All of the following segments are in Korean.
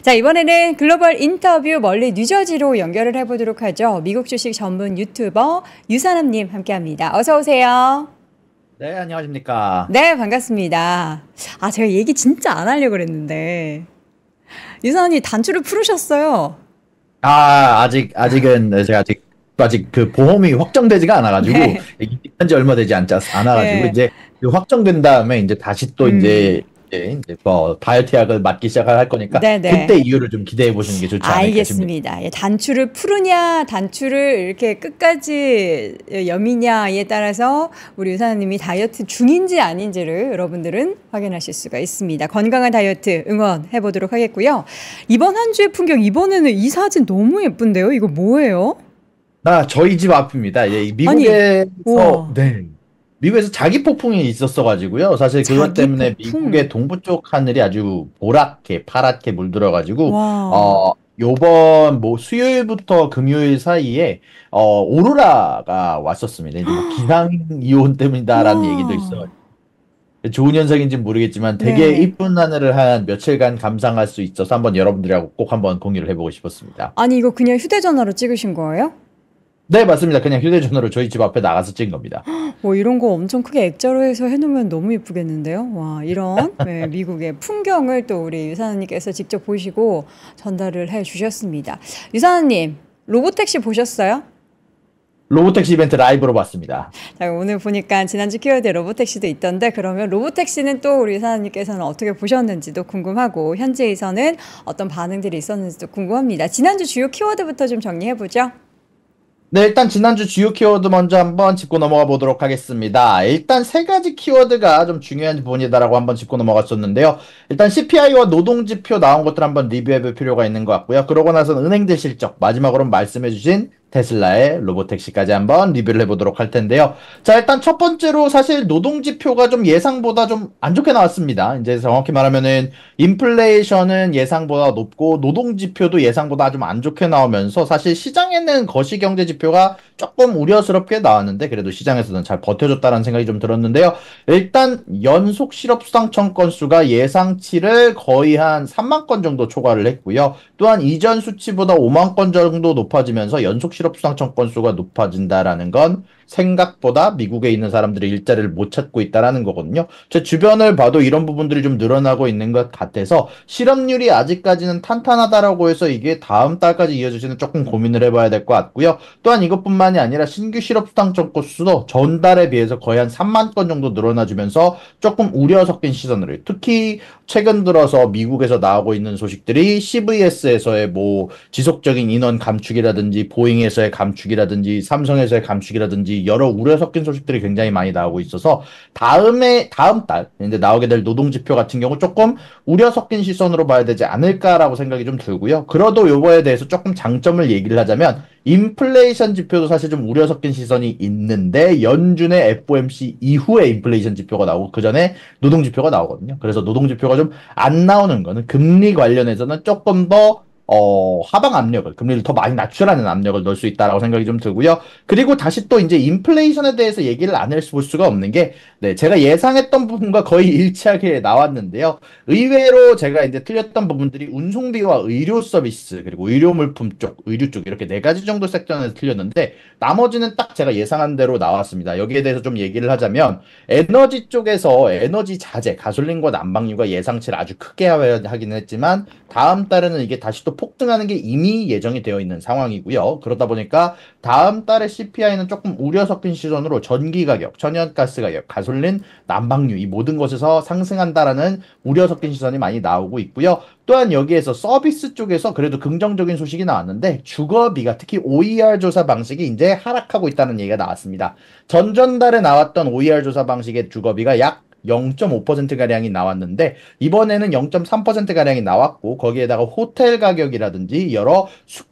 자, 이번에는 글로벌 인터뷰 멀리 뉴저지로 연결을 해보도록 하죠. 미국 주식 전문 유튜버 유산암님 함께합니다. 어서 오세요. 네, 안녕하십니까. 네, 반갑습니다. 아, 제가 얘기 진짜 안 하려고 그랬는데 유산암님 단추를 풀으셨어요. 아직은 네, 제가 아직 그 보험이 확정되지가 않아가지고, 네, 입직한 지 얼마 되지 않아가지고, 네, 이제 그 확정된 다음에 이제 다시 또 음, 이제 뭐 다이어트 약을 맞기 시작을 할 거니까, 네, 네. 그때 이유를 좀 기대해 보시는 게 좋지 않을까 싶습니다. 알겠습니다. 예, 단추를 풀으냐, 단추를 이렇게 끝까지 여미냐에 따라서 우리 유사님이 다이어트 중인지 아닌지를 여러분들은 확인하실 수가 있습니다. 건강한 다이어트 응원해 보도록 하겠고요. 이번 한 주의 풍경, 이번에는 이 사진 너무 예쁜데요? 이거 뭐예요? 저희 집 앞입니다. 아니, 미국에서, 우와, 네. 미국에서 자기 폭풍이 있었어가지고요. 사실 그것 자기 때문에 미국의 폭풍. 동부 쪽 하늘이 아주 파랗게 물들어가지고, 와, 요번 뭐 수요일부터 금요일 사이에, 오로라가 왔었습니다. 이제 뭐 기상이온 때문이다라는 얘기도 있어요. 와, 좋은 현상인지는 모르겠지만 되게 네. 이쁜 하늘을 한 며칠간 감상할 수 있어서 한번 여러분들하고 꼭 한번 공유를 해보고 싶었습니다. 아니, 이거 그냥 휴대전화로 찍으신 거예요? 네, 맞습니다. 그냥 휴대전화로 저희 집 앞에 나가서 찍은 겁니다. 뭐 이런 거 엄청 크게 액자로 해서 해놓으면 너무 예쁘겠는데요. 와, 이런 네, 미국의 풍경을 또 우리 유사님께서 직접 보시고 전달을 해 주셨습니다. 유사님, 로보택시 보셨어요? 로보택시 이벤트 라이브로 봤습니다. 자, 오늘 보니까 지난주 키워드 로보택시도 있던데 그러면 로보택시는 또 우리 유사님께서는 어떻게 보셨는지도 궁금하고 현지에서는 어떤 반응들이 있었는지도 궁금합니다. 지난주 주요 키워드부터 좀 정리해보죠. 네, 일단 지난주 주요 키워드 먼저 한번 짚고 넘어가 보도록 하겠습니다. 일단 세 가지 키워드가 좀 중요한 부분이다라고 한번 짚고 넘어갔었는데요. 일단 CPI와 노동지표 나온 것들 한번 리뷰해 볼 필요가 있는 것 같고요. 그러고 나서 은행들 실적, 마지막으로 말씀해 주신 테슬라의 로보택시까지 한번 리뷰를 해보도록 할 텐데요. 자, 일단 첫 번째로 사실 노동지표가 좀 예상보다 좀 안 좋게 나왔습니다. 이제 정확히 말하면은 인플레이션은 예상보다 높고 노동지표도 예상보다 좀 안 좋게 나오면서 사실 시장에는 거시경제 지표가 조금 우려스럽게 나왔는데 그래도 시장에서는 잘 버텨줬다는 생각이 좀 들었는데요. 일단 연속 실업수당 건수가 예상치를 거의 한 3만 건 정도 초과를 했고요. 또한 이전 수치보다 5만 건 정도 높아지면서 연속 실업수당 건수가 높아진다라는 건 생각보다 미국에 있는 사람들이 일자리를 못 찾고 있다라는 거거든요. 제 주변을 봐도 이런 부분들이 좀 늘어나고 있는 것 같아서 실업률이 아직까지는 탄탄하다라고 해서 이게 다음 달까지 이어지지는 조금 고민을 해봐야 될 것 같고요. 또한 이것뿐만이 아니라 신규 실업수당 건수도 전달에 비해서 거의 한 3만 건 정도 늘어나주면서 조금 우려 섞인 시선으로 특히 최근 들어서 미국에서 나오고 있는 소식들이 CVS에서의 뭐 지속적인 인원 감축이라든지 보잉에서의 감축이라든지 삼성에서의 감축이라든지 여러 우려 섞인 소식들이 굉장히 많이 나오고 있어서 다음 달 이제 나오게 될 노동 지표 같은 경우 조금 우려 섞인 시선으로 봐야 되지 않을까라고 생각이 좀 들고요. 그래도 요거에 대해서 조금 장점을 얘기를 하자면 인플레이션 지표도 사실 좀 우려 섞인 시선이 있는데 연준의 FOMC 이후에 인플레이션 지표가 나오고 그 전에 노동 지표가 나오거든요. 그래서 노동 지표가 좀 안 나오는 거는 금리 관련해서는 조금 더 하방 압력을, 금리를 더 많이 낮추라는 압력을 넣을 수 있다라고 생각이 좀 들고요. 그리고 다시 또 이제 인플레이션에 대해서 얘기를 안 할 수가 없는 게, 네, 제가 예상했던 부분과 거의 일치하게 나왔는데요. 의외로 제가 이제 틀렸던 부분들이 운송비와 의료 서비스, 그리고 의료 물품 쪽, 의류 쪽, 이렇게 네 가지 정도 섹션에서 틀렸는데, 나머지는 딱 제가 예상한 대로 나왔습니다. 여기에 대해서 좀 얘기를 하자면, 에너지 쪽에서 에너지 자재, 가솔린과 난방유가 예상치를 아주 크게 하기는 했지만, 다음 달에는 이게 다시 또 폭등하는 게 이미 예정이 되어 있는 상황이고요. 그러다 보니까 다음 달에 CPI는 조금 우려 섞인 시선으로 전기 가격, 천연가스 가격, 가솔린, 난방유 이 모든 것에서 상승한다라는 우려 섞인 시선이 많이 나오고 있고요. 또한 여기에서 서비스 쪽에서 그래도 긍정적인 소식이 나왔는데 주거비가 특히 OER 조사 방식이 이제 하락하고 있다는 얘기가 나왔습니다. 전전달에 나왔던 OER 조사 방식의 주거비가 약 0.5%가량이 나왔는데 이번에는 0.3%가량이 나왔고 거기에다가 호텔 가격이라든지 여러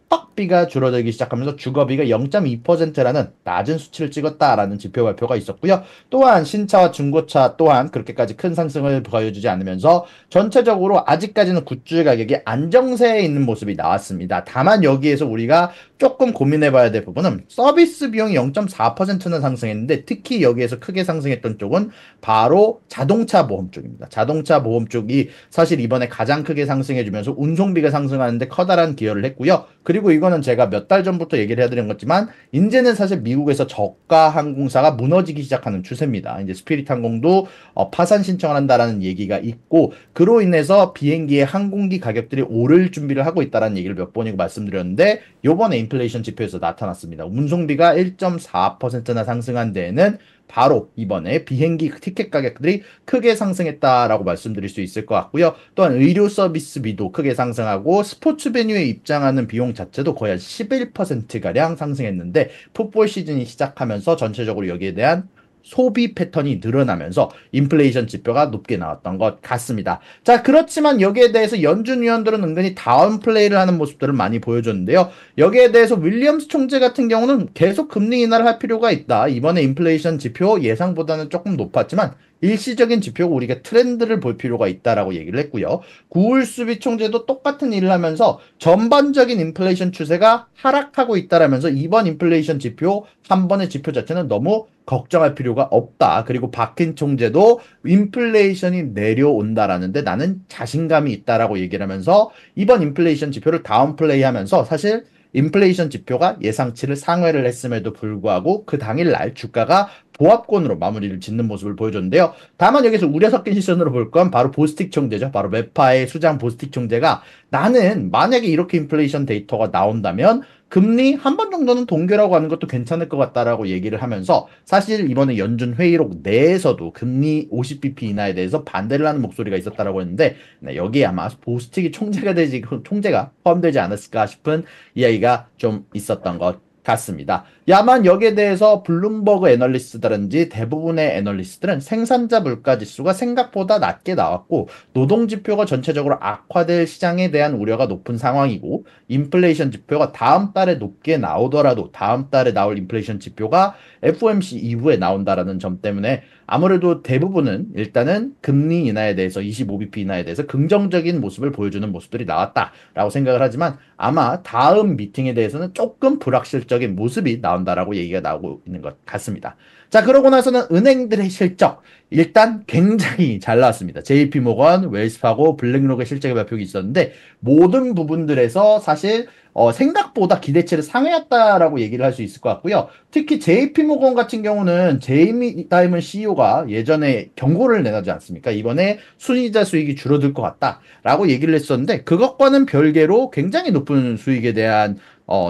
숙박비가 줄어들기 시작하면서 주거비가 0.2%라는 낮은 수치를 찍었다라는 지표 발표가 있었고요. 또한 신차와 중고차 또한 그렇게까지 큰 상승을 보여주지 않으면서 전체적으로 아직까지는 굿즈 가격이 안정세에 있는 모습이 나왔습니다. 다만 여기에서 우리가 조금 고민해봐야 될 부분은 서비스 비용이 0.4%는 상승했는데 특히 여기에서 크게 상승했던 쪽은 바로 자동차 보험 쪽입니다. 자동차 보험 쪽이 사실 이번에 가장 크게 상승해주면서 운송비가 상승하는데 커다란 기여를 했고요. 그리고 이거는 제가 몇 달 전부터 얘기를 해드린 거지만 이제는 사실 미국에서 저가 항공사가 무너지기 시작하는 추세입니다. 이제 스피릿 항공도 파산 신청을 한다라는 얘기가 있고 그로 인해서 비행기의 항공기 가격들이 오를 준비를 하고 있다는 얘기를 몇 번이고 말씀드렸는데 요번에 인플레이션 지표에서 나타났습니다. 운송비가 1.4%나 상승한 데에는 바로 이번에 비행기 티켓 가격들이 크게 상승했다라고 말씀드릴 수 있을 것 같고요. 또한 의료 서비스비도 크게 상승하고 스포츠 베뉴에 입장하는 비용 자체도 거의 한 11%가량 상승했는데 풋볼 시즌이 시작하면서 전체적으로 여기에 대한 소비 패턴이 늘어나면서 인플레이션 지표가 높게 나왔던 것 같습니다. 자, 그렇지만 여기에 대해서 연준 위원들은 은근히 다운 플레이를 하는 모습들을 많이 보여줬는데요. 여기에 대해서 윌리엄스 총재 같은 경우는 계속 금리 인하를 할 필요가 있다. 이번에 인플레이션 지표 예상보다는 조금 높았지만 일시적인 지표고 우리가 트렌드를 볼 필요가 있다라고 얘기를 했고요. 구울 수비 총재도 똑같은 일을 하면서 전반적인 인플레이션 추세가 하락하고 있다라면서 이번 인플레이션 지표 한 번의 지표 자체는 너무 걱정할 필요가 없다. 그리고 박힌 총재도 인플레이션이 내려온다라는데 나는 자신감이 있다라고 얘기를 하면서 이번 인플레이션 지표를 다운플레이 하면서 사실 인플레이션 지표가 예상치를 상회를 했음에도 불구하고 그 당일날 주가가 보합권으로 마무리를 짓는 모습을 보여줬는데요. 다만 여기서 우려 섞인 시선으로 볼 건 바로 보스틱 총재죠. 바로 메파의 수장 보스틱 총재가 나는 만약에 이렇게 인플레이션 데이터가 나온다면 금리 한 번 정도는 동결하고 하는 것도 괜찮을 것 같다라고 얘기를 하면서 사실 이번에 연준 회의록 내에서도 금리 50bp 인하에 대해서 반대를 하는 목소리가 있었다라고 했는데 네, 여기에 아마 보스틱이 총재가 포함되지 않았을까 싶은 이야기가 좀 있었던 것 같습니다. 야만 여기에 대해서 블룸버그 애널리스트라든지 대부분의 애널리스트들은 생산자 물가 지수가 생각보다 낮게 나왔고 노동 지표가 전체적으로 악화될 시장에 대한 우려가 높은 상황이고 인플레이션 지표가 다음 달에 높게 나오더라도 다음 달에 나올 인플레이션 지표가 FOMC 이후에 나온다라는 점 때문에 아무래도 대부분은 일단은 금리 인하에 대해서 25bp 인하에 대해서 긍정적인 모습을 보여주는 모습들이 나왔다라고 생각을 하지만 아마 다음 미팅에 대해서는 조금 불확실적인 모습이 나온다라고 얘기가 나오고 있는 것 같습니다. 자, 그러고 나서는 은행들의 실적 일단 굉장히 잘 나왔습니다. JP모건, 웰스파고, 블랙록의 실적의 발표가 있었는데 모든 부분들에서 사실 생각보다 기대치를 상회했다라고 얘기를 할 수 있을 것 같고요. 특히 JP모건 같은 경우는 제이미 다이먼 CEO가 예전에 경고를 내놨지 않습니까? 이번에 순이자 수익이 줄어들 것 같다라고 얘기를 했었는데 그것과는 별개로 굉장히 높은 수익에 대한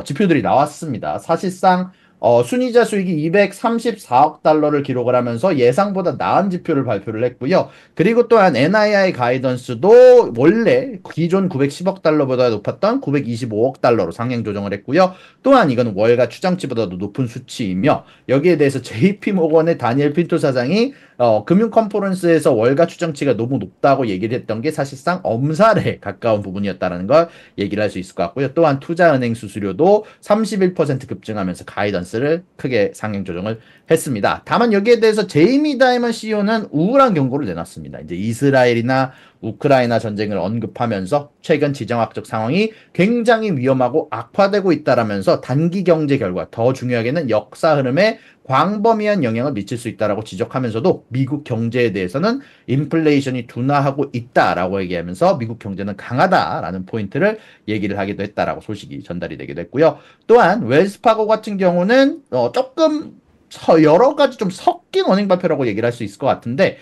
지표들이 나왔습니다. 사실상 순이자 수익이 234억 달러를 기록을 하면서 예상보다 나은 지표를 발표를 했고요. 그리고 또한 NII 가이던스도 원래 기존 910억 달러보다 높았던 925억 달러로 상향 조정을 했고요. 또한 이건 월가 추정치보다도 높은 수치이며 여기에 대해서 JP모건의 다니엘 핀토 사장이 금융 컨퍼런스에서 월가 추정치가 너무 높다고 얘기를 했던 게 사실상 엄살에 가까운 부분이었다는 걸 얘기를 할 수 있을 것 같고요. 또한 투자은행 수수료도 31% 급증하면서 가이던스를 크게 상향 조정을 했습니다. 다만 여기에 대해서 제이미 다이먼 CEO는 우울한 경고를 내놨습니다. 이제 이스라엘이나 우크라이나 전쟁을 언급하면서 최근 지정학적 상황이 굉장히 위험하고 악화되고 있다라면서 단기 경제 결과 더 중요하게는 역사 흐름에 광범위한 영향을 미칠 수 있다라고 지적하면서도 미국 경제에 대해서는 인플레이션이 둔화하고 있다라고 얘기하면서 미국 경제는 강하다라는 포인트를 얘기를 하기도 했다라고 소식이 전달이 되기도 했고요. 또한 웰스파고 같은 경우는 조금 여러 가지 좀 섞인 어닝 발표라고 얘기를 할 수 있을 것 같은데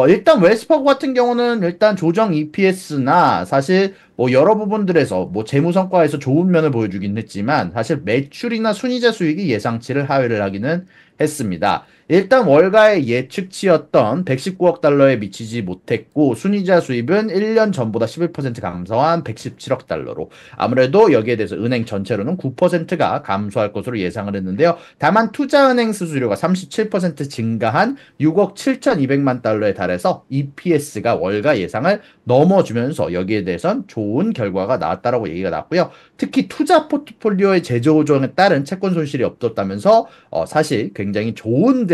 일단 웰스파고 같은 경우는 일단 조정 EPS나 사실 뭐 여러 부분들에서 뭐 재무 성과에서 좋은 면을 보여주긴 했지만 사실 매출이나 순이자 수익이 예상치를 하회를 하기는 했습니다. 일단 월가의 예측치였던 119억 달러에 미치지 못했고 순이자 수입은 1년 전보다 11% 감소한 117억 달러로 아무래도 여기에 대해서 은행 전체로는 9%가 감소할 것으로 예상을 했는데요. 다만 투자은행 수수료가 37% 증가한 6억 7,200만 달러에 정도에 달해서 EPS가 월가 예상을 넘어주면서 여기에 대해선 좋은 결과가 나왔다라고 얘기가 나왔고요. 특히 투자 포트폴리오의 재조정에 따른 채권 손실이 없었다면서 사실 굉장히 좋은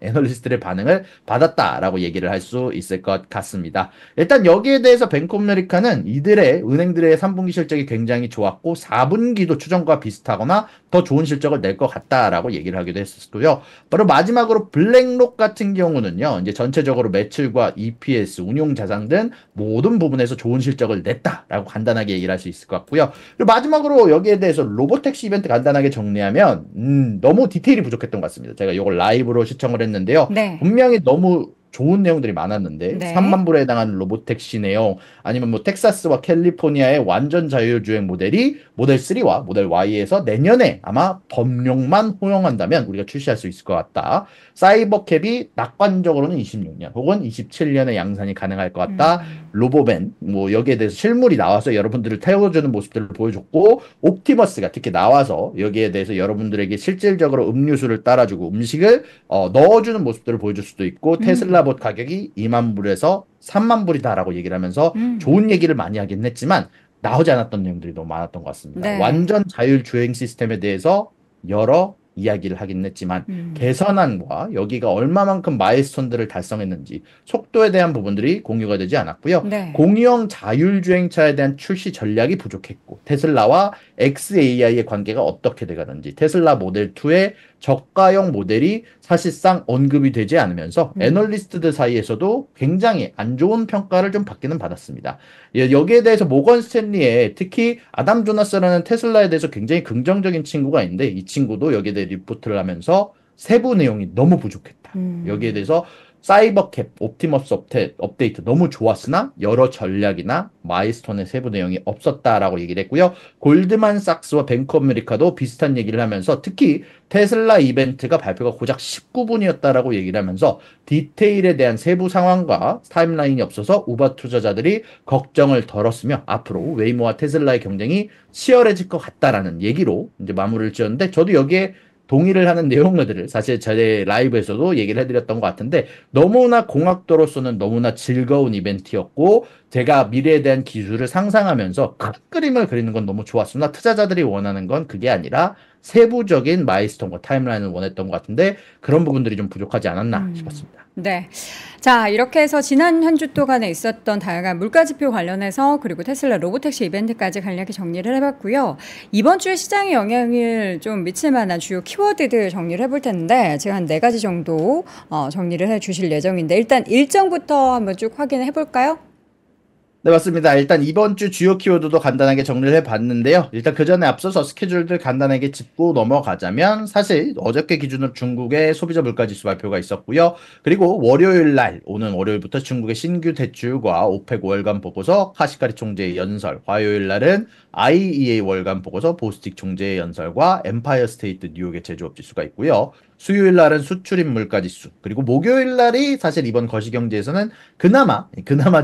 애널리스트들의 반응을 받았다라고 얘기를 할 수 있을 것 같습니다. 일단 여기에 대해서 뱅크 오브 아메리카는 이들의 은행들의 3분기 실적이 굉장히 좋았고 4분기도 추정과 비슷하거나 더 좋은 실적을 낼 것 같다라고 얘기를 하기도 했었고요. 바로 마지막으로 블랙록 같은 경우는요. 이제 전체적으로 매출과 EPS, 운용 자산 등 모든 부분에서 좋은 실적을 냈다라고 간단하게 얘기를 할 수 있을 것 같고요. 그리고 마지막으로 여기에 대해서 로보택시 이벤트 간단하게 정리하면 너무 디테일이 부족했던 것 같습니다. 제가 이걸 라이브로 시청을 했는데요. 네. 분명히 너무 좋은 내용들이 많았는데 네. 3만 불에 해당하는 로보택시 내용 아니면 뭐 텍사스와 캘리포니아의 완전 자율주행 모델이 모델 3와 모델 Y에서 내년에 아마 법령만 허용한다면 우리가 출시할 수 있을 것 같다. 사이버캡이 낙관적으로는 26년 혹은 27년에 양산이 가능할 것 같다. 로보밴 뭐 여기에 대해서 실물이 나와서 여러분들을 태워주는 모습들을 보여줬고 옵티머스가 특히 나와서 여기에 대해서 여러분들에게 실질적으로 음료수를 따라주고 음식을 넣어주는 모습들을 보여줄 수도 있고 테슬라 봇 가격이 2만 불에서 3만 불이다라고 얘기를 하면서 좋은 얘기를 많이 하긴 했지만 나오지 않았던 내용들이 너무 많았던 것 같습니다. 네. 완전 자율 주행 시스템에 대해서 여러 이야기를 하긴 했지만 개선안과 여기가 얼마만큼 마일스톤들을 달성했는지 속도에 대한 부분들이 공유가 되지 않았고요. 네. 공유형 자율주행차에 대한 출시 전략이 부족했고 테슬라와 XAI의 관계가 어떻게 돼가는지 테슬라 모델 2의 저가형 모델이 사실상 언급이 되지 않으면서 애널리스트들 사이에서도 굉장히 안 좋은 평가를 좀 받기는 받았습니다. 여기에 대해서 모건 스탠리의 특히 아담 조나스라는 테슬라에 대해서 굉장히 긍정적인 친구가 있는데 이 친구도 여기에 대해 리포트를 하면서 세부 내용이 너무 부족했다. 여기에 대해서 사이버캡, 옵티머스 업데이트 너무 좋았으나 여러 전략이나 마일스톤의 세부 내용이 없었다라고 얘기를 했고요. 골드만삭스와 뱅크 오브 아메리카도 비슷한 얘기를 하면서 특히 테슬라 이벤트가 발표가 고작 19분이었다라고 얘기를 하면서 디테일에 대한 세부 상황과 타임라인이 없어서 우버 투자자들이 걱정을 덜었으며 앞으로 웨이모와 테슬라의 경쟁이 치열해질 것 같다라는 얘기로 이제 마무리를 지었는데 저도 여기에 동의를 하는 내용들을 사실 제 라이브에서도 얘기를 해드렸던 것 같은데 너무나 공학도로서는 너무나 즐거운 이벤트였고 제가 미래에 대한 기술을 상상하면서 큰 그림을 그리는 건 너무 좋았으나 투자자들이 원하는 건 그게 아니라 세부적인 마일스톤과 타임라인을 원했던 것 같은데 그런 부분들이 좀 부족하지 않았나 싶었습니다. 네. 자, 이렇게 해서 지난 한 주 동안에 있었던 다양한 물가지표 관련해서 그리고 테슬라 로보택시 이벤트까지 간략히 정리를 해봤고요. 이번 주에 시장에 영향을 좀 미칠 만한 주요 키워드들 정리를 해볼 텐데 제가 한 4가지 정도 정리를 해주실 예정인데 일단 일정부터 한번 쭉 확인해 볼까요? 네, 맞습니다. 일단 이번 주 주요 키워드도 간단하게 정리를 해봤는데요. 일단 그 전에 앞서서 스케줄들 간단하게 짚고 넘어가자면 사실 어저께 기준으로 중국의 소비자 물가지수 발표가 있었고요. 그리고 월요일 날 오는 월요일부터 중국의 신규 대출과 오펙 월간 보고서 카시카리 총재의 연설, 화요일 날은 IEA 월간 보고서 보스틱 총재의 연설과 엠파이어 스테이트 뉴욕의 제조업 지수가 있고요. 수요일 날은 수출입 물가지수 그리고 목요일 날이 사실 이번 거시경제에서는 그나마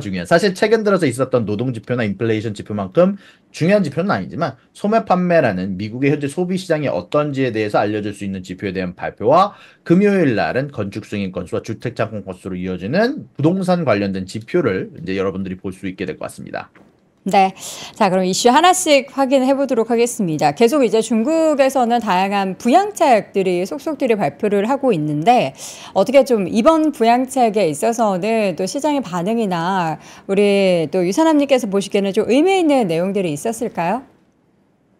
중요한 사실 최근 들어서 있었던 노동지표나 인플레이션 지표만큼 중요한 지표는 아니지만 소매 판매라는 미국의 현재 소비 시장이 어떤지에 대해서 알려줄 수 있는 지표에 대한 발표와 금요일 날은 건축 승인 건수와 주택 착공 건수로 이어지는 부동산 관련된 지표를 이제 여러분들이 볼 수 있게 될 것 같습니다. 네. 자, 그럼 이슈 하나씩 확인해 보도록 하겠습니다. 계속 이제 중국에서는 다양한 부양책들이 속속들이 발표를 하고 있는데 어떻게 좀 이번 부양책에 있어서는 또 시장의 반응이나 우리 또 유산남님께서 보시기에는 좀 의미 있는 내용들이 있었을까요?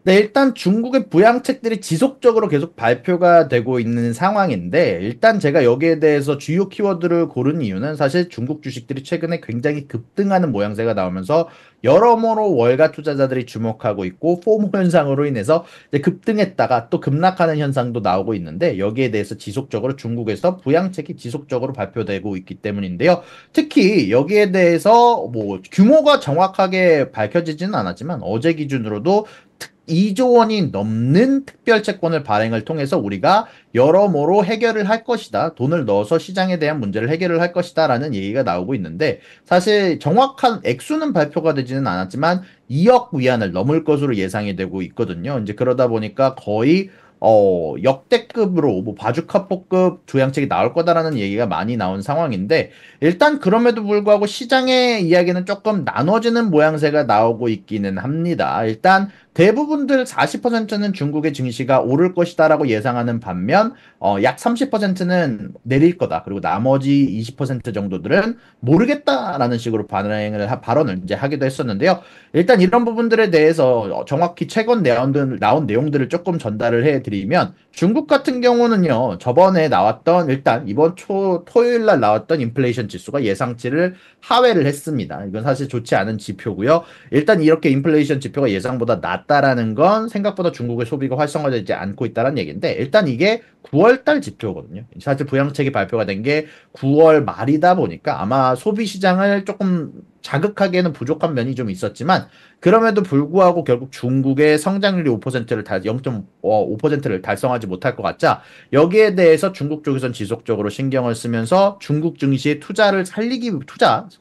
네, 일단 중국의 부양책들이 지속적으로 계속 발표가 되고 있는 상황인데, 일단 제가 여기에 대해서 주요 키워드를 고른 이유는 사실 중국 주식들이 최근에 굉장히 급등하는 모양새가 나오면서 여러모로 월가 투자자들이 주목하고 있고, 포모 현상으로 인해서 이제 급등했다가 또 급락하는 현상도 나오고 있는데, 여기에 대해서 지속적으로 중국에서 부양책이 지속적으로 발표되고 있기 때문인데요. 특히 여기에 대해서 뭐 규모가 정확하게 밝혀지지는 않았지만, 어제 기준으로도 2조 원이 넘는 특별 채권을 발행을 통해서 우리가 여러모로 해결을 할 것이다. 돈을 넣어서 시장에 대한 문제를 해결을 할 것이다. 라는 얘기가 나오고 있는데 사실 정확한 액수는 발표가 되지는 않았지만 2억 위안을 넘을 것으로 예상이 되고 있거든요. 이제 그러다 보니까 거의 역대급으로 뭐 바주카포급 부양책이 나올 거다라는 얘기가 많이 나온 상황인데 일단 그럼에도 불구하고 시장의 이야기는 조금 나눠지는 모양새가 나오고 있기는 합니다. 일단 대부분들 40%는 중국의 증시가 오를 것이다라고 예상하는 반면 약 30%는 내릴 거다. 그리고 나머지 20% 정도들은 모르겠다라는 식으로 발언을 이제 하기도 했었는데요. 일단 이런 부분들에 대해서 정확히 최근 나온 내용들을 조금 전달을 해드리면 중국 같은 경우는요, 저번에 나왔던 일단 이번 토요일 날 나왔던 인플레이션 지수가 예상치를 하회를 했습니다. 이건 사실 좋지 않은 지표고요. 일단 이렇게 인플레이션 지표가 예상보다 낮다라는 건 생각보다 중국의 소비가 활성화되지 않고 있다는 얘기인데 일단 이게 9월 달 지표거든요. 사실 부양책이 발표가 된 게 9월 말이다 보니까 아마 소비 시장을 조금 자극하기에는 부족한 면이 좀 있었지만 그럼에도 불구하고 결국 중국의 성장률이 0.5%를 달성하지 못할 것 같자 여기에 대해서 중국 쪽에선 지속적으로 신경을 쓰면서 중국 증시의 투자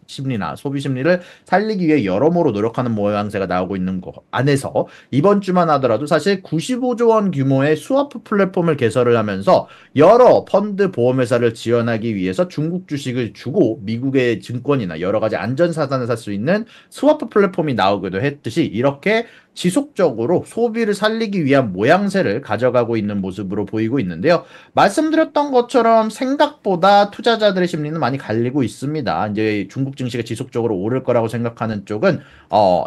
심리나 소비 심리를 살리기 위해 여러모로 노력하는 모양새가 나오고 있는 거 안에서 이번 주만 하더라도 사실 95조 원 규모의 스와프 플랫폼을 개설을 하면서 여러 펀드 보험회사를 지원하기 위해서 중국 주식을 주고 미국의 증권이나 여러 가지 안전사단을 살 수 있는 스와프 플랫폼이 나오기도 했듯이 이렇게 지속적으로 소비를 살리기 위한 모양새를 가져가고 있는 모습으로 보이고 있는데요. 말씀드렸던 것처럼 생각보다 투자자들의 심리는 많이 갈리고 있습니다. 이제 중국 증시가 지속적으로 오를 거라고 생각하는 쪽은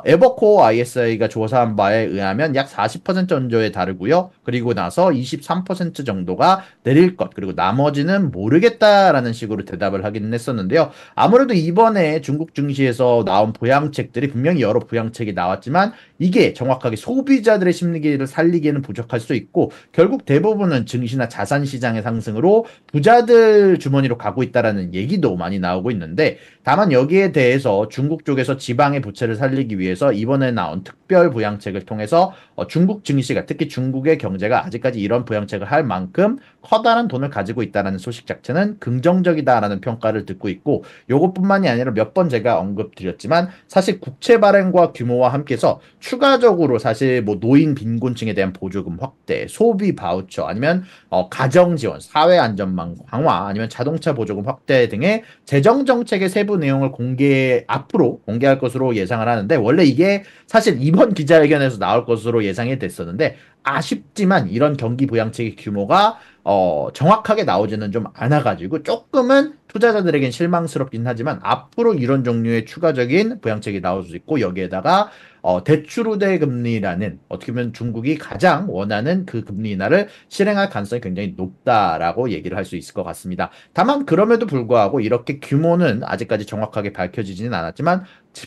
에버코어 ISI가 조사한 바에 의하면 약 40% 정도에 다르고요. 그리고 나서 23% 정도가 내릴 것, 그리고 나머지는 모르겠다라는 식으로 대답을 하기는 했었는데요. 아무래도 이번에 중국 증시에서 나온 부양책들이 분명히 여러 부양책이 나왔지만 이게 정확하게 소비자들의 심리를 살리기에는 부족할 수 있고 결국 대부분은 증시나 자산 시장의 상승으로 부자들 주머니로 가고 있다라는 얘기도 많이 나오고 있는데 다만 여기에 대해서 중국 쪽에서 지방의 부채를 살리기 위해서 이번에 나온 특별 부양책을 통해서 중국 증시가 특히 중국의 경제가 아직까지 이런 부양책을 할 만큼 커다란 돈을 가지고 있다는 소식 자체는 긍정적이다라는 평가를 듣고 있고 요것뿐만이 아니라 몇 번 제가 언급드렸지만 사실 국채 발행과 규모와 함께해서 추가적으로 사실 뭐 노인 빈곤층에 대한 보조금 확대, 소비 바우처 아니면 가정 지원, 사회 안전망 강화 아니면 자동차 보조금 확대 등의 재정 정책의 세부 내용을 앞으로 공개할 것으로 예상을 하는데 원래 이게 사실 이번 기자회견에서 나올 것으로 예상이 됐었는데 아쉽지만 이런 경기 부양책의 규모가 정확하게 나오지는 좀 않아가지고 조금은 투자자들에겐 실망스럽긴 하지만 앞으로 이런 종류의 추가적인 부양책이 나올 수 있고 여기에다가 대출 우대 금리라는 어떻게 보면 중국이 가장 원하는 그 금리 인하를 실행할 가능성이 굉장히 높다라고 얘기를 할 수 있을 것 같습니다. 다만 그럼에도 불구하고 이렇게 규모는 아직까지 정확하게 밝혀지지는 않았지만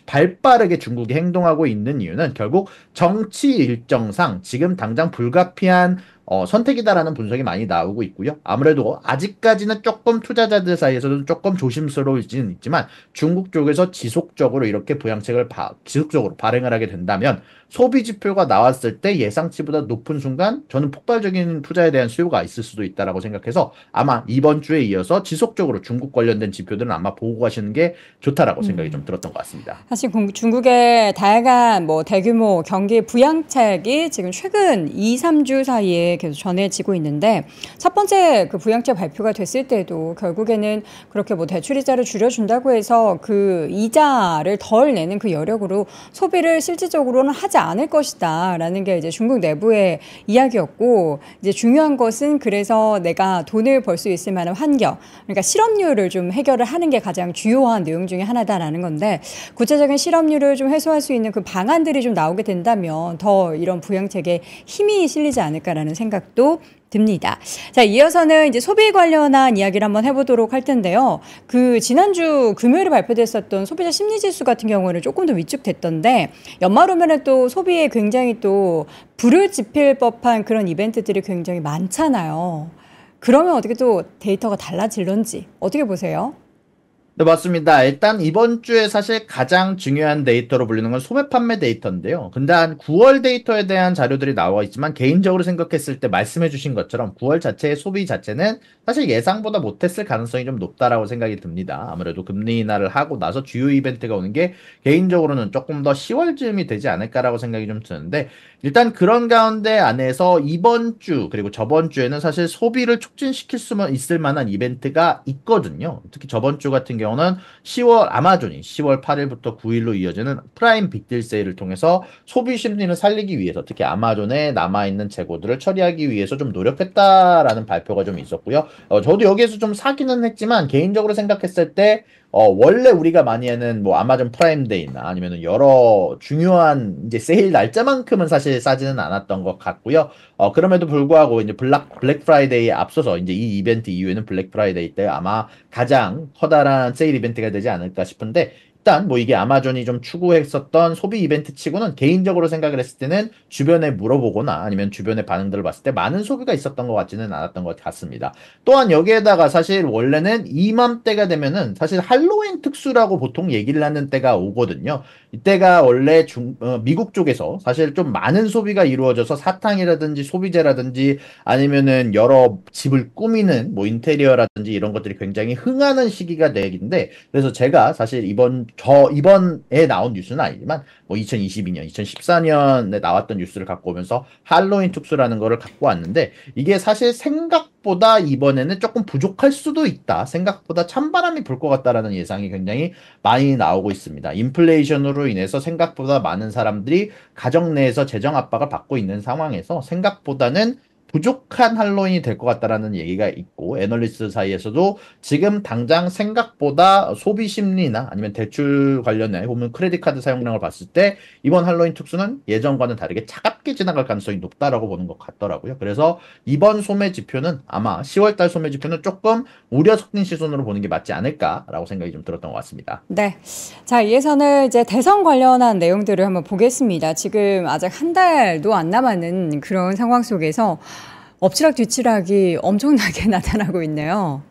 발빠르게 중국이 행동하고 있는 이유는 결국 정치 일정상 지금 당장 불가피한 선택이다라는 분석이 많이 나오고 있고요. 아무래도 아직까지는 조금 투자자들 사이에서는 조금 조심스러울지는 있지만 중국 쪽에서 지속적으로 이렇게 부양책을 지속적으로 발행을 하게 된다면 소비 지표가 나왔을 때 예상치보다 높은 순간 저는 폭발적인 투자에 대한 수요가 있을 수도 있다라고 생각해서 아마 이번 주에 이어서 지속적으로 중국 관련된 지표들은 아마 보고 가시는 게 좋다라고 생각이 좀 들었던 것 같습니다. 사실 중국의 다양한 뭐 대규모 경기 부양책이 지금 최근 2, 3주 사이에 계속 전해지고 있는데 첫 번째 그 부양책 발표가 됐을 때도 결국에는 그렇게 뭐 대출 이자를 줄여준다고 해서 그 이자를 덜 내는 그 여력으로 소비를 실질적으로는 하지 않을 것이다라는 게 이제 중국 내부의 이야기였고 이제 중요한 것은 그래서 내가 돈을 벌 수 있을 만한 환경, 그러니까 실업률을 좀 해결을 하는 게 가장 주요한 내용 중에 하나다라는 건데 구체적인 실업률을 좀 해소할 수 있는 그 방안들이 좀 나오게 된다면 더 이런 부양책에 힘이 실리지 않을까라는 생각도 듭니다. 자, 이어서는 이제 소비 관련한 이야기를 한번 해보도록 할 텐데요. 그 지난주 금요일에 발표됐었던 소비자 심리지수 같은 경우는 조금 더 위축됐던데 연말 오면은 또 소비에 굉장히 또 불을 지필 법한 그런 이벤트들이 굉장히 많잖아요. 그러면 어떻게 또 데이터가 달라질런지 어떻게 보세요? 네, 맞습니다. 일단 이번 주에 사실 가장 중요한 데이터로 불리는 건 소매 판매 데이터인데요. 근데 한 9월 데이터에 대한 자료들이 나와 있지만 개인적으로 생각했을 때 말씀해 주신 것처럼 9월 자체의 소비 자체는 사실 예상보다 못했을 가능성이 좀 높다라고 생각이 듭니다. 아무래도 금리 인하를 하고 나서 주요 이벤트가 오는 게 개인적으로는 조금 더 10월쯤이 되지 않을까라고 생각이 좀 드는데 일단 그런 가운데 안에서 이번 주 그리고 저번 주에는 사실 소비를 촉진시킬 수만 있을 만한 이벤트가 있거든요. 특히 저번 주 같은 경우는 10월 아마존이 10월 8일부터 9일로 이어지는 프라임 빅딜 세일을 통해서 소비 심리를 살리기 위해서 특히 아마존에 남아있는 재고들을 처리하기 위해서 좀 노력했다라는 발표가 좀 있었고요. 저도 여기에서 좀 사기는 했지만 개인적으로 생각했을 때 원래 우리가 많이 하는 뭐 아마존 프라임데이나 아니면은 여러 중요한 이제 세일 날짜만큼은 사실 싸지는 않았던 것 같고요. 그럼에도 불구하고 이제 블랙 프라이데이에 앞서서 이제 이 이벤트 이후에는 블랙 프라이데이 때 아마 가장 커다란 세일 이벤트가 되지 않을까 싶은데 일단 뭐 이게 아마존이 좀 추구했었던 소비 이벤트 치고는 개인적으로 생각을 했을 때는 주변에 물어보거나 아니면 주변의 반응들을 봤을 때 많은 소비가 있었던 것 같지는 않았던 것 같습니다. 또한 여기에다가 사실 원래는 이맘때가 되면은 사실 할로윈 특수라고 보통 얘기를 하는 때가 오거든요. 이때가 원래 미국 쪽에서 사실 좀 많은 소비가 이루어져서 사탕이라든지 소비재라든지 아니면은 여러 집을 꾸미는 뭐 인테리어라든지 이런 것들이 굉장히 흥하는 시기가 되기인데 그래서 제가 사실 이번에 나온 뉴스는 아니지만 뭐 2022년, 2014년에 나왔던 뉴스를 갖고 오면서 할로윈 특수라는 거를 갖고 왔는데 이게 사실 생각보다 이번에는 조금 부족할 수도 있다. 생각보다 찬바람이 불 것 같다라는 예상이 굉장히 많이 나오고 있습니다. 인플레이션으로 인해서 생각보다 많은 사람들이 가정 내에서 재정 압박을 받고 있는 상황에서 생각보다는 부족한 할로윈이 될 것 같다라는 얘기가 있고 애널리스트 사이에서도 지금 당장 생각보다 소비 심리나 아니면 대출 관련해 보면 크레딧 카드 사용량을 봤을 때 이번 할로윈 특수는 예전과는 다르게 차갑게 지나갈 가능성이 높다라고 보는 것 같더라고요. 그래서 이번 소매 지표는 아마 10월달 소매 지표는 조금 우려 섞인 시선으로 보는 게 맞지 않을까라고 생각이 좀 들었던 것 같습니다. 네. 자, 이에서는 이제 대선 관련한 내용들을 한번 보겠습니다. 지금 아직 한 달도 안 남았는 그런 상황 속에서 엎치락뒤치락이 엄청나게 나타나고 있네요.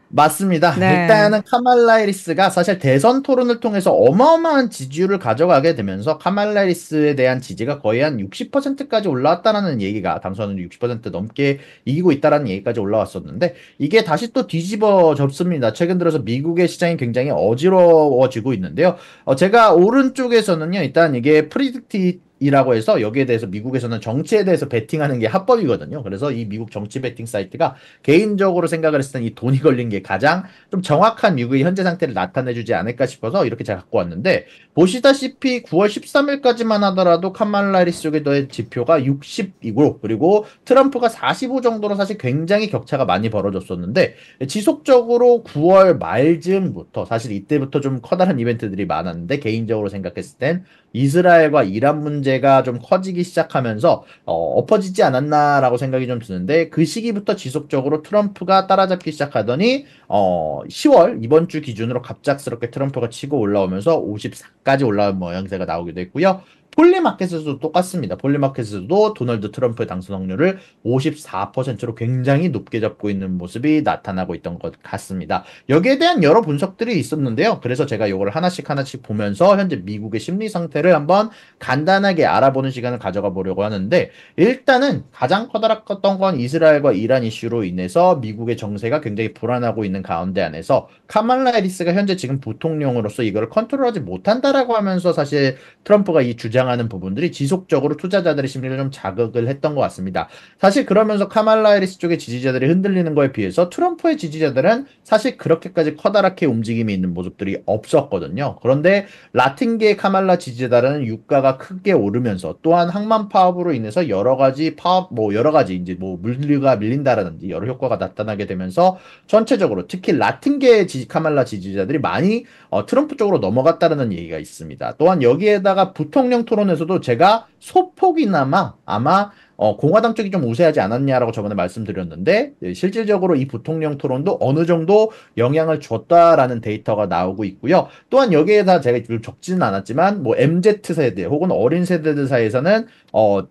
맞습니다. 네. 일단은 카말라 해리스가 사실 대선 토론을 통해서 어마어마한 지지율을 가져가게 되면서 카말라 해리스에 대한 지지가 거의 한 60%까지 올라왔다라는 얘기가 당선은 60% 넘게 이기고 있다라는 얘기까지 올라왔었는데 이게 다시 또 뒤집어 졌습니다. 최근 들어서 미국의 시장이 굉장히 어지러워지고 있는데요. 제가 오른쪽에서는요. 일단 이게 프리딕티 이라고 해서 여기에 대해서 미국에서는 정치에 대해서 베팅하는 게 합법이거든요. 그래서 이 미국 정치 베팅 사이트가 개인적으로 생각을 했을 때 이 돈이 걸린 게 가장 좀 정확한 미국의 현재 상태를 나타내주지 않을까 싶어서 이렇게 제가 갖고 왔는데 보시다시피 9월 13일까지만 하더라도 카말라 해리스 쪽의 지표가 60이고 그리고 트럼프가 45 정도로 사실 굉장히 격차가 많이 벌어졌었는데 지속적으로 9월 말쯤부터 사실 이때부터 좀 커다란 이벤트들이 많았는데 개인적으로 생각했을 땐 이스라엘과 이란 문제가 좀 커지기 시작하면서 엎어지지 않았나라고 생각이 좀 드는데 그 시기부터 지속적으로 트럼프가 따라잡기 시작하더니 10월 이번 주 기준으로 갑작스럽게 트럼프가 치고 올라오면서 54까지 올라온 모양새가 나오기도 했고요. 폴리마켓에서도 똑같습니다. 폴리마켓에서도 도널드 트럼프의 당선 확률을 54%로 굉장히 높게 잡고 있는 모습이 나타나고 있던 것 같습니다. 여기에 대한 여러 분석들이 있었는데요. 그래서 제가 이걸 하나씩 하나씩 보면서 현재 미국의 심리 상태를 한번 간단하게 알아보는 시간을 가져가 보려고 하는데 일단은 가장 커다랐던 건 이스라엘과 이란 이슈로 인해서 미국의 정세가 굉장히 불안하고 있는 가운데 안에서 카말라 해리스가 현재 지금 부통령으로서 이걸 컨트롤하지 못한다라고 하면서 사실 트럼프가 이 주장하는 부분들이 지속적으로 투자자들의 심리를 좀 자극을 했던 것 같습니다. 사실 그러면서 카말라 해리스 쪽의 지지자들이 흔들리는 거에 비해서 트럼프의 지지자들은 사실 그렇게까지 커다랗게 움직임이 있는 모습들이 없었거든요. 그런데 라틴계 카말라 지지자들은 유가가 크게 오르면서 또한 항만 파업으로 인해서 여러 가지 파업 뭐 여러 가지 이제 뭐 물류가 밀린다라든지 여러 효과가 나타나게 되면서 전체적으로 특히 라틴계 카말라 지지자들이 많이 트럼프 쪽으로 넘어갔다는 얘기가 있습니다. 또한 여기에다가 부통령 토론에서도 제가 소폭이나마 아마 공화당 쪽이 좀 우세하지 않았냐라고 저번에 말씀드렸는데 실질적으로 이 부통령 토론도 어느 정도 영향을 줬다라는 데이터가 나오고 있고요. 또한 여기에다 제가 적지는 않았지만 뭐 MZ 세대 혹은 어린 세대들 사이에서는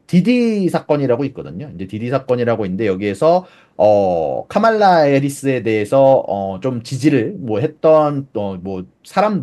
디디 사건이라고 있거든요. 이제 디디 사건이라고 있는데 여기에서 카말라 해리스에 대해서 좀 지지를 뭐 했던 뭐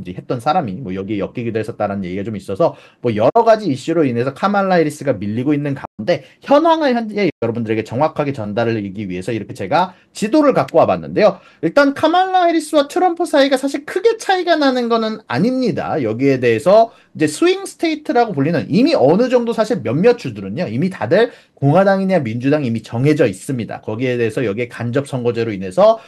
했던 사람이 뭐 여기에 엮이기도 했었다는 얘기가 좀 있어서 뭐 여러 가지 이슈로 인해서 카말라 해리스가 밀리고 있는 가운데 현황을 현재 여러분들에게 정확하게 전달하기 위해서 이렇게 제가 지도를 갖고 와봤는데요. 일단 카말라 해리스와 트럼프 사이가 사실 크게 차이가 나는 거는 아닙니다. 여기에 대해서 이제 스윙 스테이트라고 불리는 이미 어느 정도 사실 몇몇 주들은요. 이미 다들 공화당이냐 민주당이 이미 정해져 있습니다. 거기에 대해서 여기에 간접 선거제로 인해서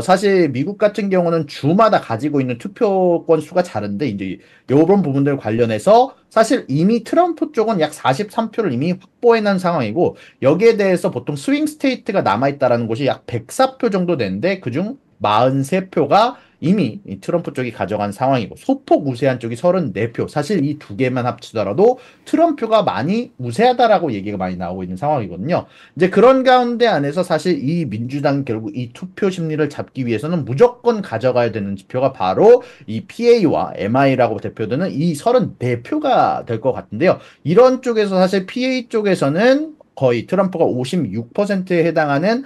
사실 미국 같은 경우는 주마다 가지고 있는 투표권 수가 다른데 이제 이런 부분들 관련해서 사실 이미 트럼프 쪽은 약 43표를 이미 확보해놓은 상황이고 여기에 대해서 보통 스윙 스테이트가 남아있다라는 곳이 약 104표 정도 되는데 그중 43표가 이미 트럼프 쪽이 가져간 상황이고 소폭 우세한 쪽이 34표. 사실 이 두 개만 합치더라도 트럼프가 많이 우세하다라고 얘기가 많이 나오고 있는 상황이거든요. 이제 그런 가운데 안에서 사실 이 민주당 결국 이 투표 심리를 잡기 위해서는 무조건 가져가야 되는 지표가 바로 이 PA와 MI라고 대표되는 이 34표가 될 것 같은데요. 이런 쪽에서 사실 PA 쪽에서는 거의 트럼프가 56%에 해당하는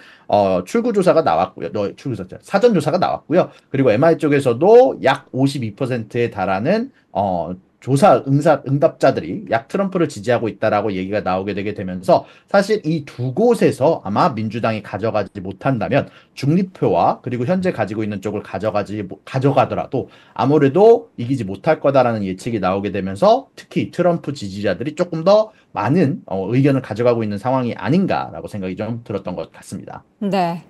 출구조사가 나왔고요. 사전조사가 나왔고요. 그리고 MI 쪽에서도 약 52%에 달하는 응답자들이 약 트럼프를 지지하고 있다라고 얘기가 나오게 되게 되면서 사실 이 두 곳에서 아마 민주당이 가져가지 못한다면 중립표와 그리고 현재 가지고 있는 쪽을 가져가더라도 아무래도 이기지 못할 거다라는 예측이 나오게 되면서 특히 트럼프 지지자들이 조금 더 많은 의견을 가져가고 있는 상황이 아닌가라고 생각이 좀 들었던 것 같습니다. 네.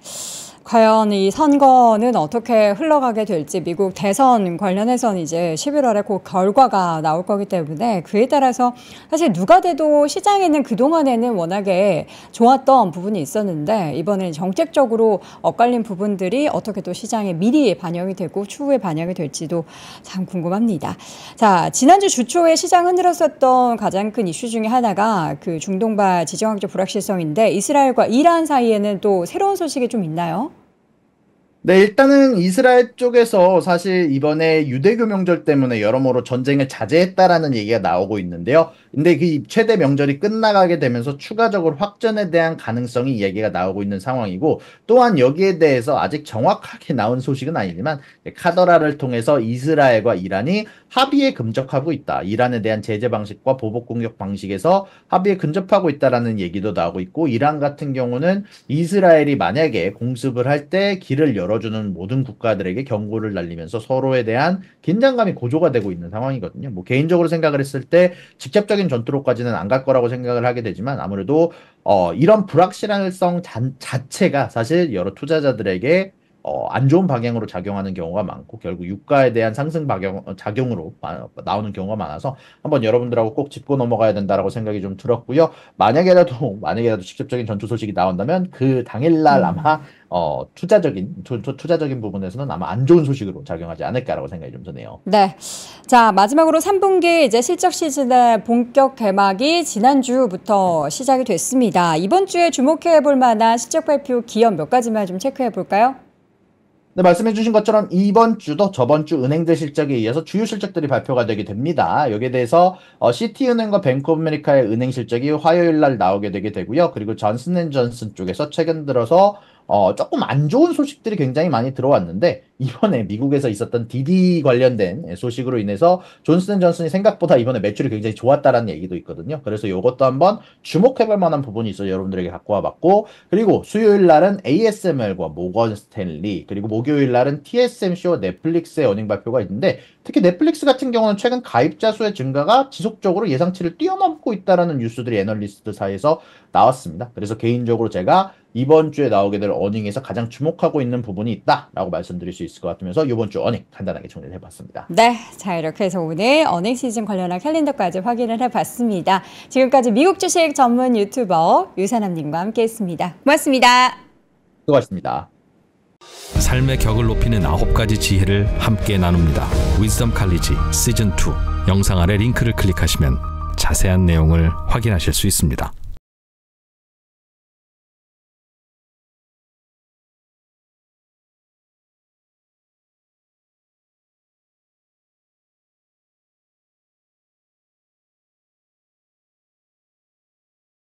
과연 이 선거는 어떻게 흘러가게 될지 미국 대선 관련해서는 이제 11월에 곧 결과가 나올 거기 때문에 그에 따라서 사실 누가 돼도 시장에는 그동안에는 워낙에 좋았던 부분이 있었는데 이번에 정책적으로 엇갈린 부분들이 어떻게 또 시장에 미리 반영이 되고 추후에 반영이 될지도 참 궁금합니다. 자, 지난주 주 초에 시장 흔들었었던 가장 큰 이슈 중에 하나가 그 중동발 지정학적 불확실성인데 이스라엘과 이란 사이에는 또 새로운 소식이 좀 있나요? 네, 일단은 이스라엘 쪽에서 사실 이번에 유대교 명절 때문에 여러모로 전쟁을 자제했다라는 얘기가 나오고 있는데요. 근데 그 최대 명절이 끝나가게 되면서 추가적으로 확전에 대한 가능성이 얘기가 나오고 있는 상황이고 또한 여기에 대해서 아직 정확하게 나온 소식은 아니지만 카더라를 통해서 이스라엘과 이란이 합의에 근접하고 있다. 이란에 대한 제재 방식과 보복 공격 방식에서 합의에 근접하고 있다라는 얘기도 나오고 있고 이란 같은 경우는 이스라엘이 만약에 공습을 할 때 길을 열어주는 모든 국가들에게 경고를 날리면서 서로에 대한 긴장감이 고조가 되고 있는 상황이거든요. 뭐 개인적으로 생각을 했을 때 직접적인 전투로까지는 안 갈 거라고 생각을 하게 되지만 아무래도 이런 불확실성 자체가 사실 여러 투자자들에게 안 좋은 방향으로 작용하는 경우가 많고 결국 유가에 대한 상승 작용으로 나오는 경우가 많아서 한번 여러분들하고 꼭 짚고 넘어가야 된다라고 생각이 좀 들었고요. 만약에라도 직접적인 전투 소식이 나온다면 그 당일날 아마 투자적인 부분에서는 아마 안 좋은 소식으로 작용하지 않을까라고 생각이 좀 드네요. 네. 자, 마지막으로 3분기 이제 실적 시즌의 본격 개막이 지난주부터 시작이 됐습니다. 이번 주에 주목해 볼 만한 실적 발표 기업 몇 가지만 좀 체크해 볼까요? 네, 말씀해주신 것처럼 이번 주도 저번 주 은행들 실적에 이어서 주요 실적들이 발표가 되게 됩니다. 여기에 대해서 시티은행과 뱅크 오브 아메리카의 은행 실적이 화요일 날 나오게 되게 되고요. 그리고 존슨앤존슨 쪽에서 최근 들어서 조금 안 좋은 소식들이 굉장히 많이 들어왔는데 이번에 미국에서 있었던 DD 관련된 소식으로 인해서 존슨앤존슨이 생각보다 이번에 매출이 굉장히 좋았다라는 얘기도 있거든요. 그래서 이것도 한번 주목해볼 만한 부분이 있어서 여러분들에게 갖고 와봤고 그리고 수요일 날은 ASML과 모건 스탠리 그리고 목요일 날은 TSMC와 넷플릭스의 어닝 발표가 있는데 특히 넷플릭스 같은 경우는 최근 가입자 수의 증가가 지속적으로 예상치를 뛰어넘고 있다라는 뉴스들이 애널리스트 사이에서 나왔습니다. 그래서 개인적으로 제가 이번 주에 나오게 될 어닝에서 가장 주목하고 있는 부분이 있다라고 말씀드릴 수 있을 것 같으면서 이번 주 어닝 간단하게 정리를 해봤습니다. 네, 자 이렇게 해서 오늘 어닝 시즌 관련한 캘린더까지 확인을 해봤습니다. 지금까지 미국 주식 전문 유튜버 유산남님과 함께했습니다. 고맙습니다. 수고하셨습니다. 삶의 격을 높이는 9가지 지혜를 함께 나눕니다. 위즈덤 칼리지 시즌 2 영상 아래 링크를 클릭하시면 자세한 내용을 확인하실 수 있습니다.